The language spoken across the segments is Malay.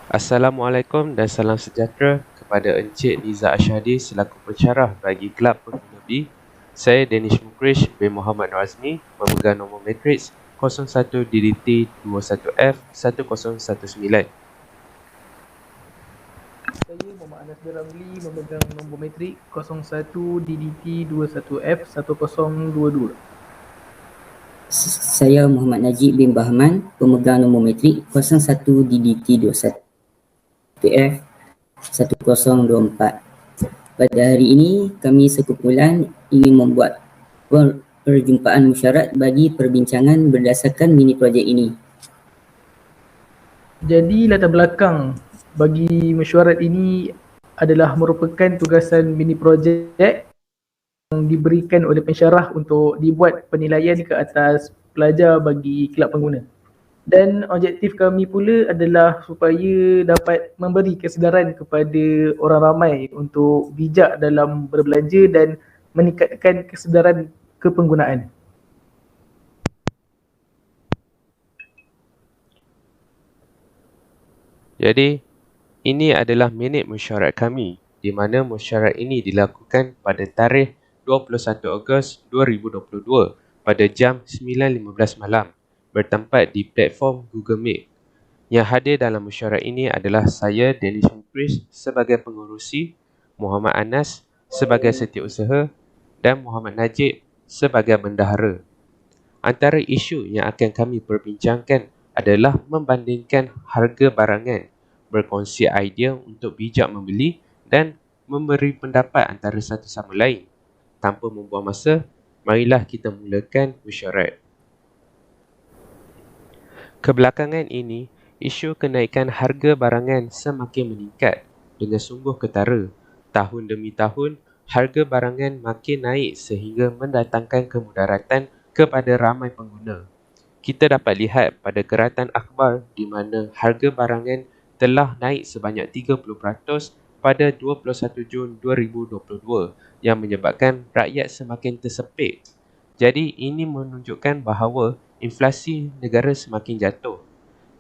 Assalamualaikum dan salam sejahtera kepada Encik Niza Ashadi selaku pensyarah bagi Kelab Pengguna B. Saya Danish Mukrish bin Muhammad Razmi memegang nombor matriks 01DDT21F1019. Saya Muhammad Anas bin Ramli memegang nombor matrik 01DDT21F1022. Saya Muhammad Najib bin Bahman, pemegang nombor matrik 01DDT21F1024. Pada hari ini, kami sekumpulan ingin membuat perjumpaan musyarat bagi perbincangan berdasarkan mini projek ini. Jadi latar belakang bagi mesyuarat ini adalah merupakan tugasan mini projek yang diberikan oleh pensyarah untuk dibuat penilaian ke atas pelajar bagi kelab pengguna. Dan objektif kami pula adalah supaya dapat memberi kesedaran kepada orang ramai untuk bijak dalam berbelanja dan meningkatkan kesedaran kepenggunaan. Jadi, ini adalah minit mesyuarat kami di mana mesyuarat ini dilakukan pada tarikh 21 Ogos 2022 pada jam 9.15 malam bertempat di platform Google Meet. Yang hadir dalam mesyuarat ini adalah saya, Danish Mukrish sebagai pengurusi, Muhammad Anas sebagai setiausaha dan Muhammad Najib sebagai bendahara. Antara isu yang akan kami perbincangkan adalah membandingkan harga barangan, berkongsi idea untuk bijak membeli dan memberi pendapat antara satu sama lain. Tanpa membuang masa, marilah kita mulakan mesyuarat. Kebelakangan ini, isu kenaikan harga barangan semakin meningkat dengan sungguh ketara. Tahun demi tahun, harga barangan makin naik sehingga mendatangkan kemudaratan kepada ramai pengguna. Kita dapat lihat pada keratan akhbar di mana harga barangan telah naik sebanyak 30% pada 21 Jun 2022 yang menyebabkan rakyat semakin tersepit. Jadi ini menunjukkan bahawa inflasi negara semakin jatuh.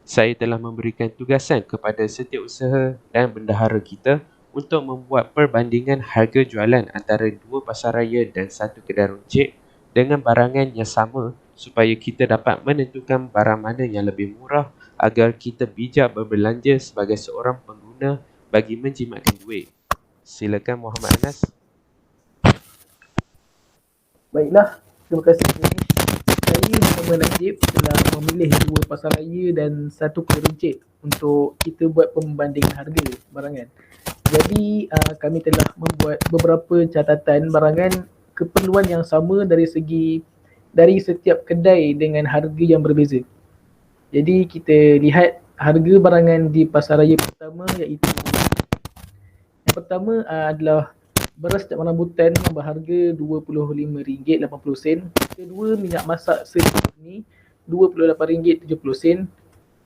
Saya telah memberikan tugasan kepada setiausaha dan bendahara kita untuk membuat perbandingan harga jualan antara dua pasaraya dan satu kedai runcit dengan barangan yang sama supaya kita dapat menentukan barang mana yang lebih murah agar kita bijak berbelanja sebagai seorang pengguna bagi menjimatkan duit. Silakan Muhammad Anas. Baiklah, terima kasih Danish. Saya Muhammad Najib telah memilih dua pasaraya dan satu kedai runcit untuk kita buat pembandingan harga barangan. Jadi kami telah membuat beberapa catatan barangan keperluan yang sama dari setiap kedai dengan harga yang berbeza. Jadi kita lihat harga barangan di pasaraya pertama iaitu yang pertama adalah beras cap rambutan yang berharga RM25.80. Kedua, minyak masak seri murni RM28.70.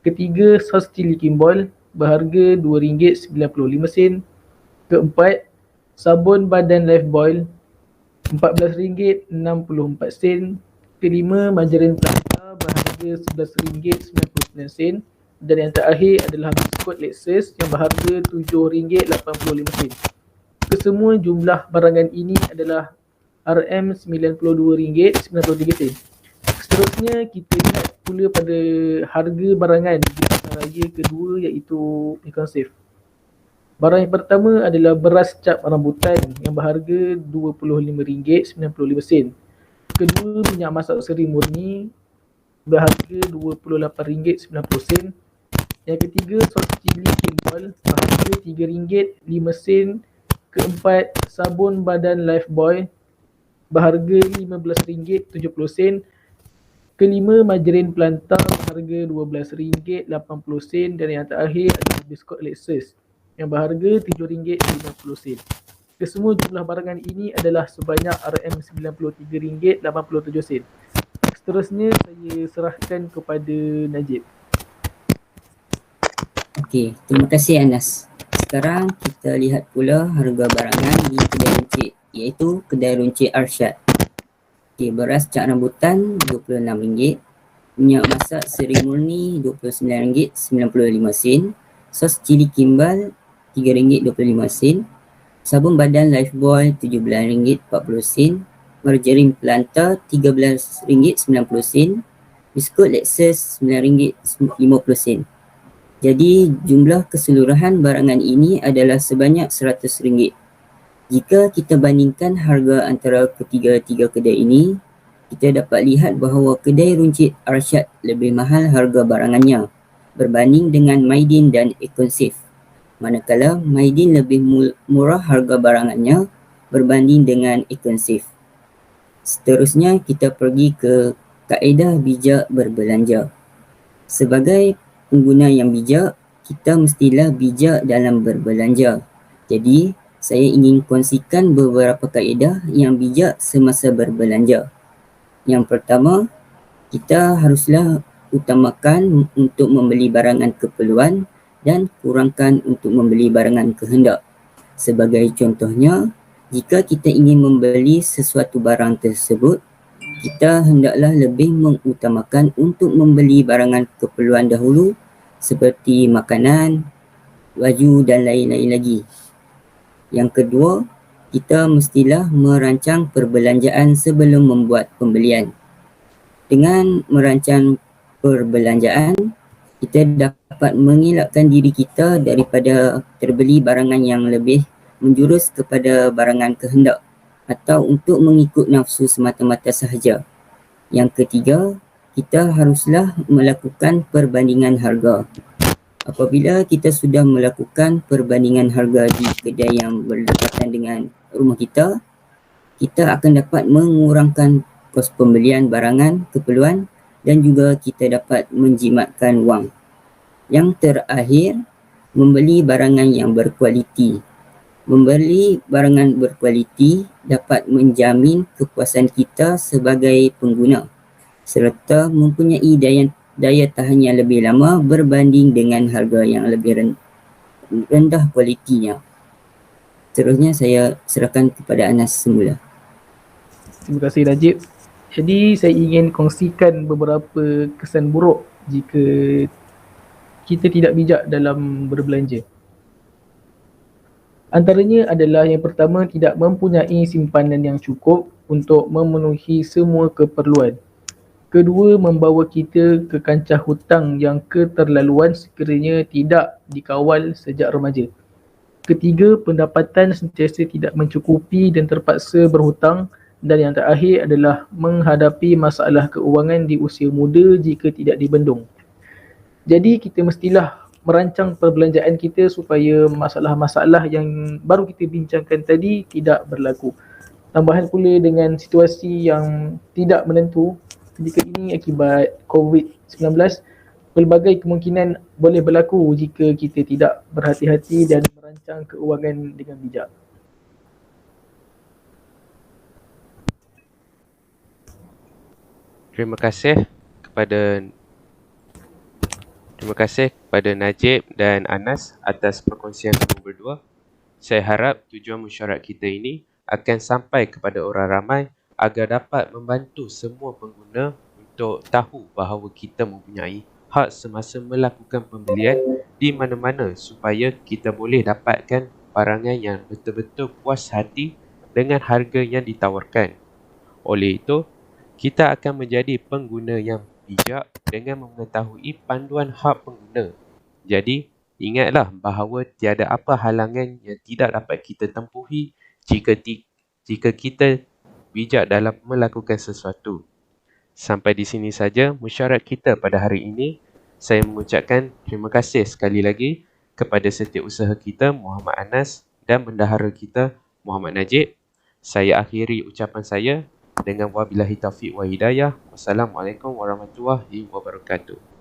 Ketiga, sos cili kimbol berharga RM2.95. Keempat, sabun badan Lifebuoy RM14.64. Kelima, margarin planta berharga RM11.99. Dan yang terakhir adalah biskut Lexus yang berharga RM7.85. Kesemua jumlah barangan ini adalah RM92.93. Seterusnya kita lihat pula pada harga barangan di pasaraya kedua iaitu Econsave. Barang yang pertama adalah beras cap rambutan yang berharga RM25.95. Kedua, minyak masak seri murni berharga RM28.90. Yang ketiga, sos cili kimbol berharga RM3.05. Keempat, sabun badan Lifebuoy berharga RM15.70. Kelima, margarin planta berharga RM12.80. Dan yang terakhir adalah biskut Lexus yang berharga RM7.50. Kesemua jumlah barangan ini adalah sebanyak RM93.87. Seterusnya saya serahkan kepada Najib. Okey, terima kasih Anas. Sekarang kita lihat pula harga barangan di kedai runcit, iaitu kedai runcit Arsyad. Okey, beras cap rambutan RM26, minyak masak seri murni RM29.95, sos cili kimbal RM3.25, sabun badan Lifebuoy RM17.40, margarin Planta RM13.90, biskut Lexus RM9.50. Jadi jumlah keseluruhan barangan ini adalah sebanyak RM100. Jika kita bandingkan harga antara ketiga-tiga kedai ini, kita dapat lihat bahawa kedai runcit Arsyad lebih mahal harga barangannya berbanding dengan Maidin dan Econsave. Manakala Maidin lebih murah harga barangannya berbanding dengan Econsave. Seterusnya kita pergi ke kaedah bijak berbelanja. Sebagai pengguna yang bijak, kita mestilah bijak dalam berbelanja. Jadi, saya ingin kongsikan beberapa kaedah yang bijak semasa berbelanja. Yang pertama, kita haruslah utamakan untuk membeli barangan keperluan dan kurangkan untuk membeli barangan kehendak. Sebagai contohnya, jika kita ingin membeli sesuatu barang tersebut, kita hendaklah lebih mengutamakan untuk membeli barangan keperluan dahulu seperti makanan, baju dan lain-lain lagi. Yang kedua, kita mestilah merancang perbelanjaan sebelum membuat pembelian. Dengan merancang perbelanjaan, kita dapat mengelakkan diri kita daripada terbeli barangan yang lebih menjurus kepada barangan kehendak atau untuk mengikut nafsu semata-mata sahaja. Yang ketiga, kita haruslah melakukan perbandingan harga. Apabila kita sudah melakukan perbandingan harga di kedai yang berdekatan dengan rumah kita, kita akan dapat mengurangkan kos pembelian barangan keperluan dan juga kita dapat menjimatkan wang. Yang terakhir, membeli barangan yang berkualiti. Membeli barangan berkualiti dapat menjamin kepuasan kita sebagai pengguna serta mempunyai daya tahan yang lebih lama berbanding dengan harga yang lebih rendah kualitinya. Seterusnya saya serahkan kepada Anas semula. Terima kasih Najib. Jadi saya ingin kongsikan beberapa kesan buruk jika kita tidak bijak dalam berbelanja. Antaranya adalah yang pertama, tidak mempunyai simpanan yang cukup untuk memenuhi semua keperluan. Kedua, membawa kita ke kancah hutang yang keterlaluan sekiranya tidak dikawal sejak remaja. Ketiga, pendapatan sentiasa tidak mencukupi dan terpaksa berhutang. Dan yang terakhir adalah menghadapi masalah keuangan di usia muda jika tidak dibendung. Jadi kita mestilah merancang perbelanjaan kita supaya masalah-masalah yang baru kita bincangkan tadi tidak berlaku. Tambahan pula dengan situasi yang tidak menentu ketika ini akibat COVID-19, pelbagai kemungkinan boleh berlaku jika kita tidak berhati-hati dan merancang keuangan dengan bijak. Terima kasih kepada Najib dan Anas atas perkongsian kamu berdua. Saya harap tujuan mesyuarat kita ini akan sampai kepada orang ramai agar dapat membantu semua pengguna untuk tahu bahawa kita mempunyai hak semasa melakukan pembelian di mana-mana supaya kita boleh dapatkan barangan yang betul-betul puas hati dengan harga yang ditawarkan. Oleh itu, kita akan menjadi pengguna yang bijak dengan mengetahui panduan hak pengguna. Jadi, ingatlah bahawa tiada apa halangan yang tidak dapat kita tempuhi jika kita bijak dalam melakukan sesuatu. Sampai di sini saja mesyuarat kita pada hari ini. Saya mengucapkan terima kasih sekali lagi kepada setiausaha kita Muhammad Anas dan bendahara kita Muhammad Najib. Saya akhiri ucapan saya dengan wabillahi taufiq wa hidayah. Wassalamualaikum warahmatullahi wabarakatuh.